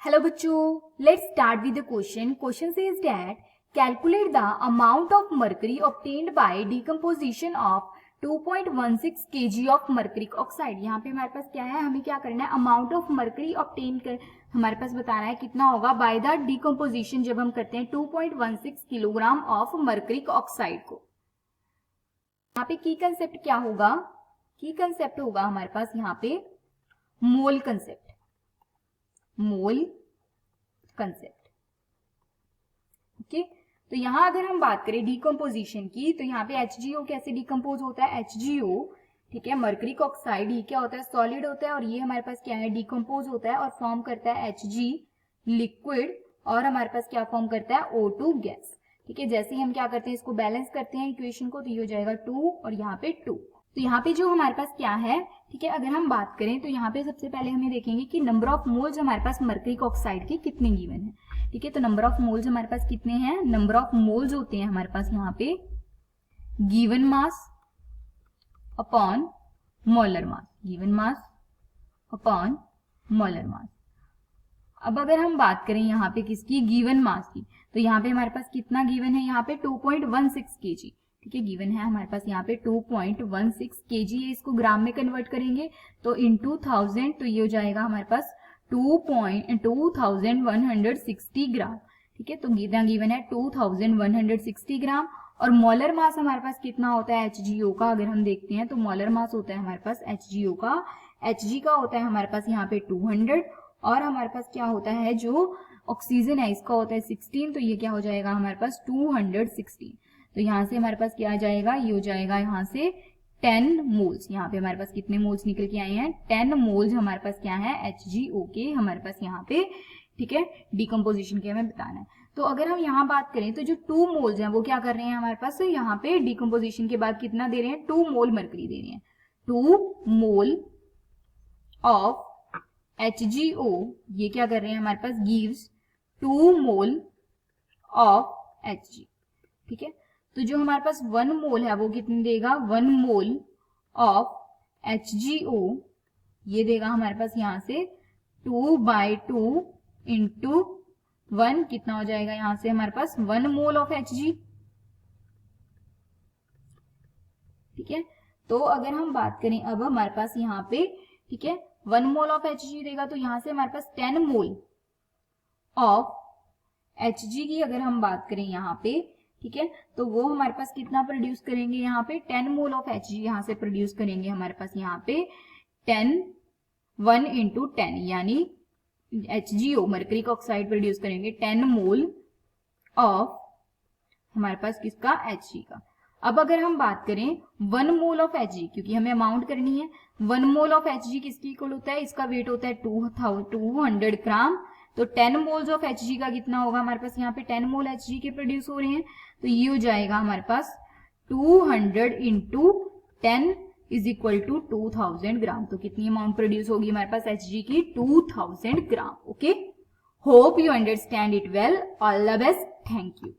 Hello बच्चों, let's start with the question. Question says that calculate the amount of mercury obtained by decomposition of 2.16 kg of mercuric oxide. यहाँ पे हमारे पास क्या है, हमें क्या करना है, अमाउंट ऑफ मर्करी ऑब्टेन कर हमारे पास बताना है कितना होगा बाय द डिकम्पोजिशन जब हम करते हैं 2.16 किलोग्राम ऑफ मर्करिक ऑक्साइड को. यहाँ पे की कंसेप्ट क्या होगा, की कंसेप्ट होगा हमारे पास यहाँ पे मोल कंसेप्ट, मोल कंसेप्ट. ओके, तो यहां अगर हम बात करें डिकम्पोजिशन की तो यहाँ पे HgO कैसे डिकम्पोज होता है, HgO ठीक है, मर्करिक ऑक्साइड, ये क्या होता है, सॉलिड होता है और ये हमारे पास क्या है, डिकम्पोज होता है और फॉर्म करता है Hg लिक्विड और हमारे पास क्या फॉर्म करता है, O2 गैस. ठीक है, जैसे ही हम क्या करते हैं, इसको बैलेंस करते हैं इक्वेशन को, तो ये हो जाएगा 2 और यहाँ पे 2. तो यहाँ पे जो हमारे पास क्या है, ठीक है, अगर हम बात करें तो यहाँ पे सबसे पहले हमें देखेंगे कि नंबर ऑफ मोल्स हमारे पास मर्करिक ऑक्साइड के कितने गिवन है. ठीक है, तो नंबर ऑफ मोल्स हमारे पास कितने हैं, नंबर ऑफ मोल्स होते हैं हमारे पास यहाँ पे given mass upon molar mass, given mass upon molar mass. अब अगर हम बात करें यहाँ पे किसकी, गिवन मास की, तो यहाँ पे हमारे पास कितना गिवन है, यहाँ पे 2.16 kg. ठीक है, गिवन है हमारे पास यहाँ पे 2.16 kg है. इसको ग्राम में कन्वर्ट करेंगे तो इनटू 1000, तो ये हो जाएगा हमारे पास 2160 ग्राम. ठीक है, तो गिवन है 2160 ग्राम. और मोलर मास हमारे पास कितना होता है HgO का, अगर हम देखते हैं तो मोलर मास होता है हमारे पास HgO का, Hg का होता है हमारे पास यहाँ पे 200 और हमारे पास क्या होता है जो ऑक्सीजन है इसका होता है 16, तो ये क्या हो जाएगा हमारे पास 216. तो यहाँ से हमारे पास क्या आ जाएगा, ये हो जाएगा यहाँ से 10 मोल्स. यहाँ पे हमारे पास कितने मोल्स निकल के आए हैं, 10 मोल्स हमारे पास क्या है, HgO के हमारे पास यहाँ पे. ठीक है, डिकम्पोजिशन के हमें बताना है. तो अगर हम यहाँ बात करें तो जो 2 मोल्स हैं वो क्या कर रहे हैं हमारे पास, तो यहाँ पे डिकम्पोजिशन के बाद कितना दे रहे हैं, 2 मोल मर्करी दे रहे हैं. 2 मोल ऑफ HgO ये क्या कर रहे हैं हमारे पास, गिव्स 2 मोल ऑफ Hg. ठीक है, तो जो हमारे पास 1 मोल है वो कितने देगा, 1 मोल ऑफ HgO ये देगा हमारे पास यहाँ से 2/2 इंटू 1 कितना हो जाएगा यहाँ से हमारे पास 1 मोल ऑफ Hg. ठीक है, तो अगर हम बात करें अब हमारे पास यहाँ पे, ठीक है, 1 मोल ऑफ Hg देगा तो यहाँ से हमारे पास 10 मोल ऑफ Hg की अगर हम बात करें यहाँ पे, ठीक है, तो वो हमारे पास कितना प्रोड्यूस करेंगे, यहाँ पे 10 मोल ऑफ Hg यहाँ से प्रोड्यूस करेंगे हमारे पास यहाँ पे 1 इंटू 10 यानी HgO मर्करिक ऑक्साइड प्रोड्यूस करेंगे 10 मोल ऑफ हमारे पास किसका, Hg का. अब अगर हम बात करें 1 मोल ऑफ Hg, क्योंकि हमें अमाउंट करनी है, 1 मोल ऑफ Hg किसकी इक्वल होता है, इसका वेट होता है 200 ग्राम. तो 10 मोल्स ऑफ Hg का कितना होगा हमारे पास, यहाँ पे 10 मोल Hg के प्रोड्यूस हो रहे हैं, तो ये हो जाएगा हमारे पास 200 इंटू 10 इज इक्वल टू 2000 ग्राम. तो कितनी अमाउंट प्रोड्यूस होगी हमारे पास Hg की, 2000 ग्राम. Okay, hope you understand it well. All the best, thank you.